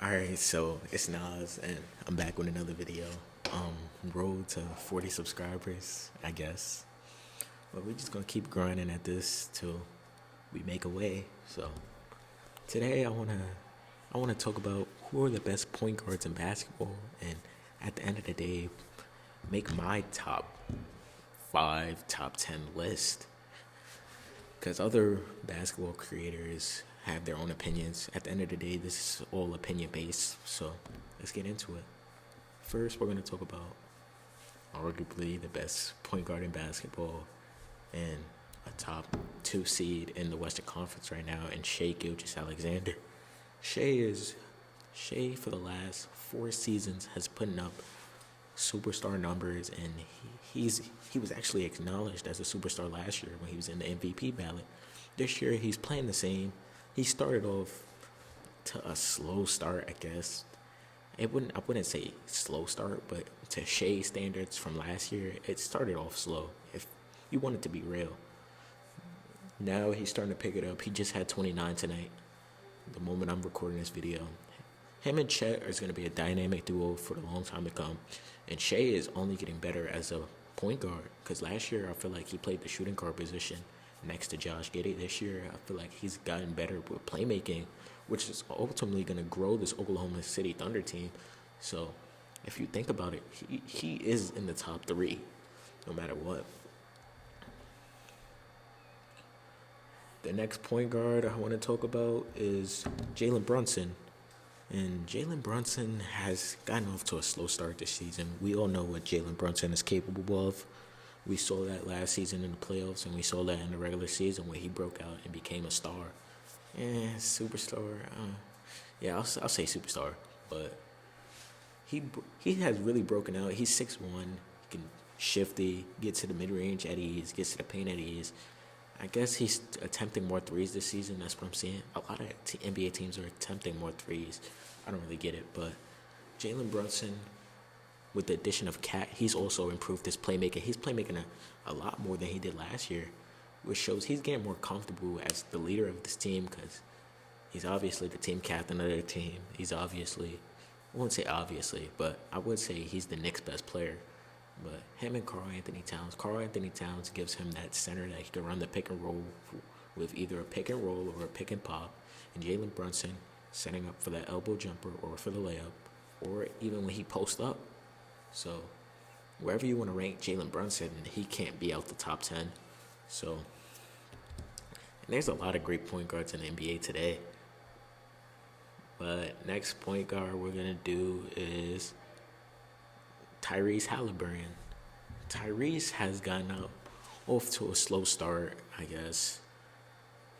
Alright, so it's Nas, and I'm back with another video. Road to 40 subscribers, I guess. But we're just gonna keep grinding at this till we make a way. So today I wanna talk about who are the best point guards in basketball, and at the end of the day, make my top 5, top 10 list. Because other basketball creators have their own opinions. At the end of the day, this is all opinion based. So let's get into it. First, we're going to talk about arguably the best point guard in basketball and a top 2 seed in the Western Conference right now, and Shai Gilgeous-Alexander. Shai for the last 4 seasons has put up superstar numbers, and he was actually acknowledged as a superstar last year when he was in the MVP ballot. This year he's playing the same. He started off to a slow start, I guess. I wouldn't say slow start, but to Shai standards from last year, it started off slow. If you want it to be real. Now he's starting to pick it up. He just had 29 tonight. The moment I'm recording this video, him and Chet is going to be a dynamic duo for the long time to come. And Shai is only getting better as a point guard. Because last year, I feel like he played the shooting guard position next to Josh Giddey. This year, I feel like he's gotten better with playmaking, which is ultimately going to grow this Oklahoma City Thunder team. So, if you think about it, he is in the top 3, no matter what. The next point guard I want to talk about is Jaylen Brunson. And Jaylen Brunson has gotten off to a slow start this season. We all know what Jaylen Brunson is capable of. We saw that last season in the playoffs, and we saw that in the regular season when he broke out and became a star. Superstar. I'll say superstar. But he has really broken out. He's 6'1". He can shifty, get to the mid-range at ease, gets to the paint at ease. I guess he's attempting more threes this season. That's what I'm seeing. A lot of NBA teams are attempting more threes. I don't really get it, but Jaylen Brunson, with the addition of Cat, he's also improved his playmaking. He's playmaking a lot more than he did last year, which shows he's getting more comfortable as the leader of this team because he's obviously the team captain of their team. He's obviously, I wouldn't say obviously, but I would say he's the next best player. But him and Karl Anthony Towns gives him that center that he can run the pick and roll with either a pick and roll or a pick and pop. And Jaylen Brunson setting up for that elbow jumper or for the layup, or even when he posts up. So wherever you want to rank Jaylen Brunson, he can't be out the top 10. So, and there's a lot of great point guards in the NBA today. But next point guard we're going to do is Tyrese Haliburton. Tyrese has gotten off to a slow start, I guess.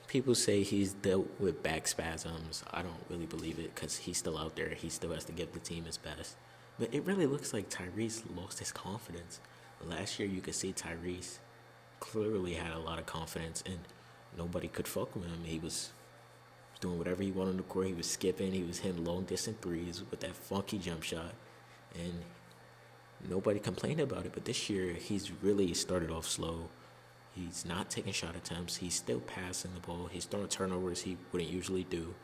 People say he's dealt with back spasms. I don't really believe it because he's still out there. He still has to give the team his best. But it really looks like Tyrese lost his confidence. Last year, you could see Tyrese clearly had a lot of confidence, and nobody could fuck with him. He was doing whatever he wanted on the court. He was skipping. He was hitting long-distance threes with that funky jump shot. And nobody complained about it, but this year he's really started off slow. He's not taking shot attempts. He's still passing the ball. He's throwing turnovers he wouldn't usually do.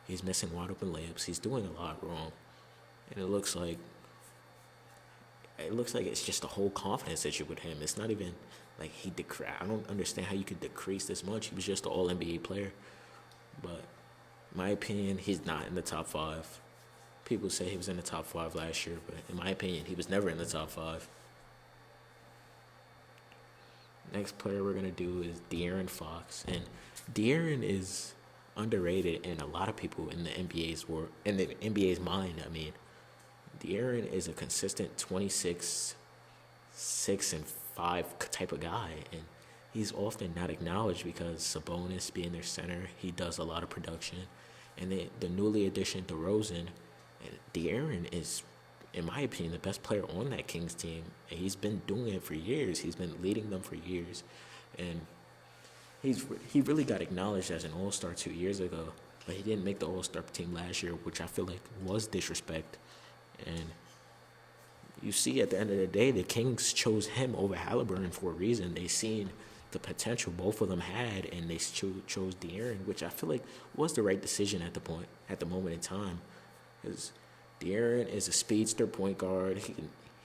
He's missing wide open layups. He's doing a lot wrong, and it looks like it's just a whole confidence issue with him. It's not even like I don't understand how you could decrease this much. He was just an All NBA player, but in my opinion, he's not in the top 5. People say he was in the top 5 last year, but in my opinion, he was never in the top 5. Next player we're going to do is Darren Fox. And Darren is underrated in a lot of people in the NBA's mind. I mean, Darren is a consistent 26, 6, and 5 type of guy. And he's often not acknowledged because Sabonis being their center, he does a lot of production. And the newly addition to DeRozan, and De'Aaron is, in my opinion, the best player on that Kings team. And he's been doing it for years. He's been leading them for years. And he really got acknowledged as an all-star 2 years ago. But he didn't make the all-star team last year, which I feel like was disrespect. And you see, at the end of the day, the Kings chose him over Haliburton for a reason. They seen the potential both of them had, and they chose De'Aaron, which I feel like was the right decision at the moment in time. Because De'Aaron is a speedster point guard.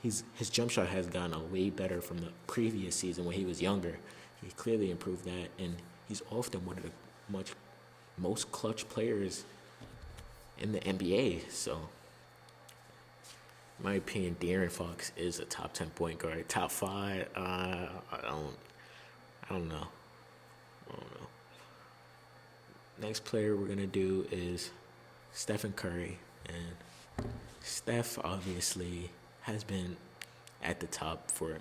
His jump shot has gotten a way better from the previous season when he was younger. He clearly improved that, and he's often one of the most clutch players in the NBA. So, in my opinion, Darren Fox is a top 10 point guard. Top 5, I don't know. Next player we're gonna do is Stephen Curry, and Steph obviously has been at the top for a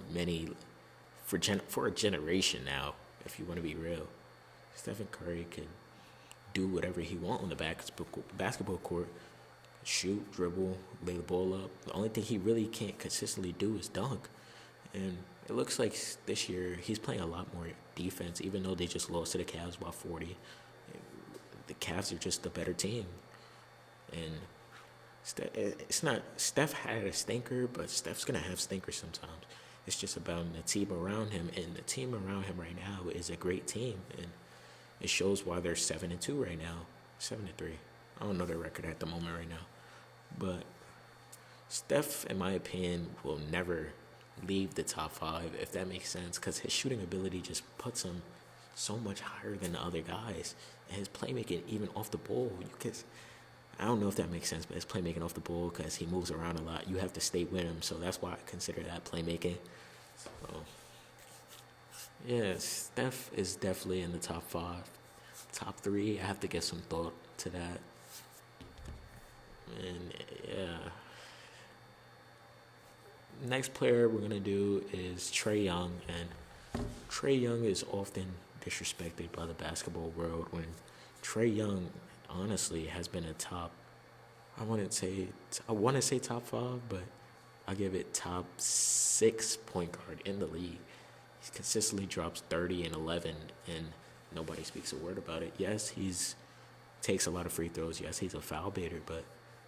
generation now. If you want to be real, Stephen Curry can do whatever he wants on the basketball court. Shoot, dribble, lay the ball up. The only thing he really can't consistently do is dunk. And it looks like this year he's playing a lot more defense, even though they just lost to the Cavs by 40. The Cavs are just a better team. And Steph had a stinker, but Steph's going to have stinkers sometimes. It's just about the team around him, and the team around him right now is a great team. And it shows why they're 7-2 right now, 7-3. I don't know their record at the moment right now. But Steph, in my opinion, will never leave the top 5, if that makes sense, because his shooting ability just puts him so much higher than the other guys. And his playmaking, even off the ball, I don't know if that makes sense, but his playmaking off the ball, because he moves around a lot, you have to stay with him. So that's why I consider that playmaking. So, yeah, Steph is definitely in the top 5. Top 3, I have to give some thought to that. And yeah. Next player we're going to do is Trey Young. And Trey Young is often disrespected by the basketball world, when Trey Young honestly has been a top, I want to say top 5, but I give it top 6 point guard in the league. He consistently drops 30 and 11, and nobody speaks a word about it. Yes, he's takes a lot of free throws. Yes, he's a foul baiter, but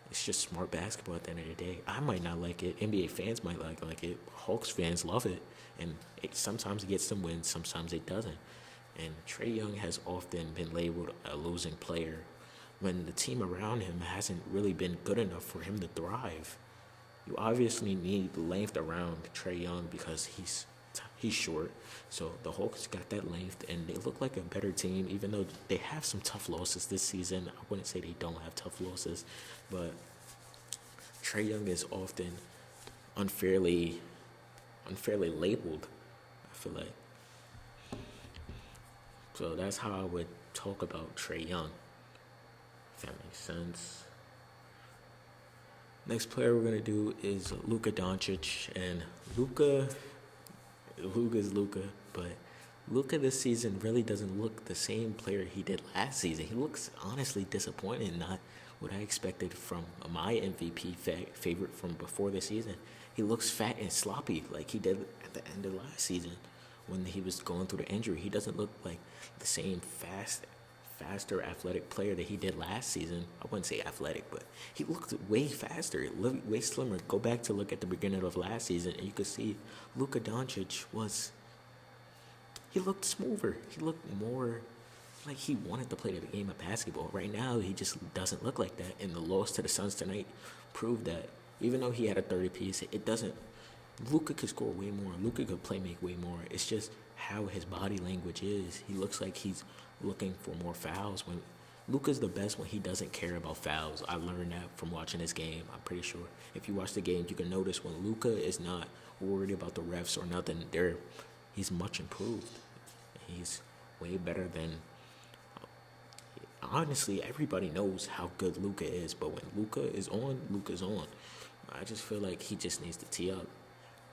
it's just smart basketball at the end of the day. I might not like it. NBA fans might like it. Hawks fans love it. And sometimes it gets them wins, sometimes it doesn't. And Trey Young has often been labeled a losing player when the team around him hasn't really been good enough for him to thrive. You obviously need length around Trey Young because he's short. So the Hawks got that length, and they look like a better team, even though they have some tough losses this season. I wouldn't say they don't have tough losses, but Trey Young is often unfairly labeled, I feel like. So that's how I would talk about Trey Young, if that makes sense. Next player we're going to do is Luka Doncic, and Luka's Luka, but Luka this season really doesn't look the same player he did last season. He looks honestly disappointing, not what I expected from my MVP favorite from before the season. He looks fat and sloppy like he did at the end of last season when he was going through the injury. He doesn't look like the same faster athletic player that he did last season. I wouldn't say athletic, but he looked way faster, way slimmer. Go back to look at the beginning of last season, and you could see Luka Doncic he looked smoother. He looked more like he wanted to play the game of basketball. Right now, he just doesn't look like that, and the loss to the Suns tonight proved that. Even though he had a 30-piece, it doesn't. Luka could score way more. Luka could make way more. It's just how his body language is. He looks like he's looking for more fouls. When Luka's the best when he doesn't care about fouls. I learned that from watching this game. I'm pretty sure if you watch the game, you can notice when Luka is not worried about the refs or nothing. He's much improved. He's way better than. Honestly, everybody knows how good Luka is, but when Luka is on, Luka's on. I just feel like he just needs to tee up.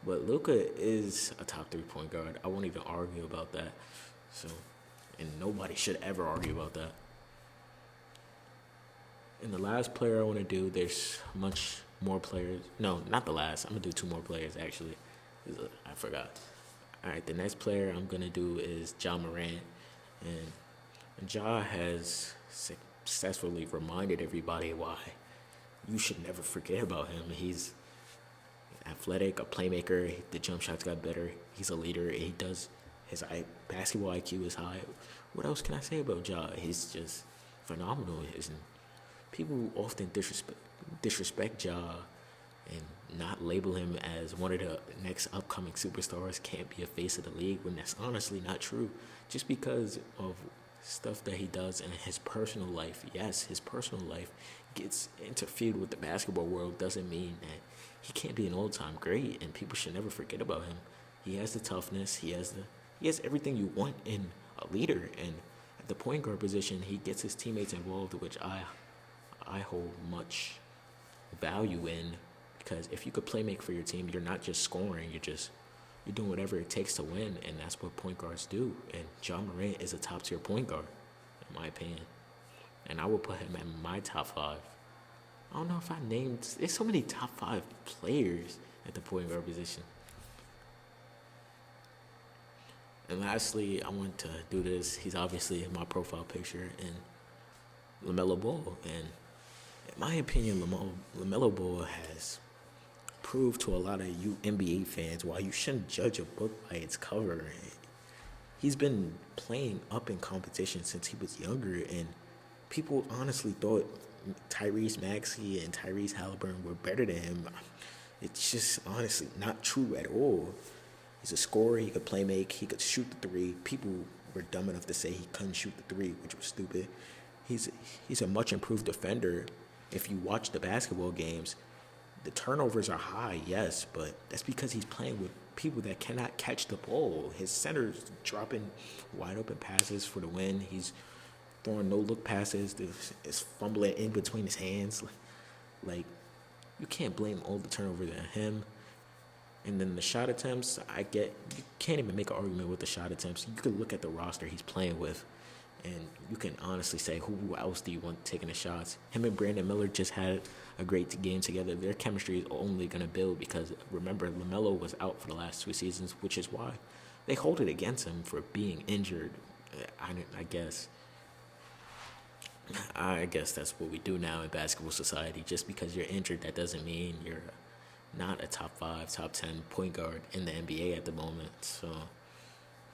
But Luka is a top 3 point guard. I won't even argue about that. So, and nobody should ever argue about that. And the last player I want to do, there's much more players. No, not the last. I'm going to do 2 more players, actually. I forgot. All right, the next player I'm going to do is Ja Morant. And Ja has successfully reminded everybody why you should never forget about him. He's athletic, a playmaker. The jump shots got better. He's a leader. His basketball IQ is high. What else can I say about Ja? He's just phenomenal. People often disrespect. disrespect Ja and not label him as one of the next upcoming superstars can't be a face of the league when that's honestly not true. Just because of stuff that he does in his personal life, yes, his personal life gets interfered with the basketball world doesn't mean that he can't be an all-time great, and people should never forget about him. He has the toughness. He has everything you want in a leader, and at the point guard position, he gets his teammates involved, which I hold much value in, because if you could play make for your team, you're not just scoring, you're doing whatever it takes to win, and that's what point guards do. And John Morant is a top tier point guard, in my opinion, and I would put him in my top five. I don't know if I named. There's so many top five players at the point guard position. And lastly, I want to do this. He's obviously in my profile picture, and LaMelo Ball. And in my opinion, LaMelo Ball has proved to a lot of you NBA fans why you shouldn't judge a book by its cover. He's been playing up in competition since he was younger, and people honestly thought Tyrese Maxey and Tyrese Haliburton were better than him. It's just honestly not true at all. He's a scorer. He could play make. He could shoot the three. People were dumb enough to say he couldn't shoot the three, which was stupid. He's a much improved defender. If you watch the basketball games, the turnovers are high, yes, but that's because he's playing with people that cannot catch the ball. His center's dropping wide open passes for the win. He's throwing no-look passes. It's fumbling in between his hands. Like, you can't blame all the turnovers on him. And then the shot attempts, you can't even make an argument with the shot attempts. You could look at the roster he's playing with, and you can honestly say, who else do you want taking the shots? Him and Brandon Miller just had a great game together. Their chemistry is only going to build because, remember, LaMelo was out for the last 2 seasons, which is why they hold it against him for being injured. I guess that's what we do now in basketball society. Just because you're injured, that doesn't mean you're not a top 5, top 10 point guard in the NBA at the moment. So,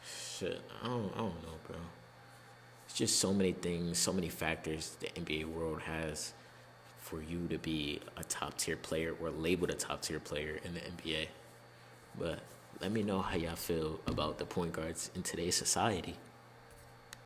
shit, I don't know, bro. It's just so many things, so many factors the NBA world has for you to be a top-tier player or labeled a top-tier player in the NBA. But let me know how y'all feel about the point guards in today's society.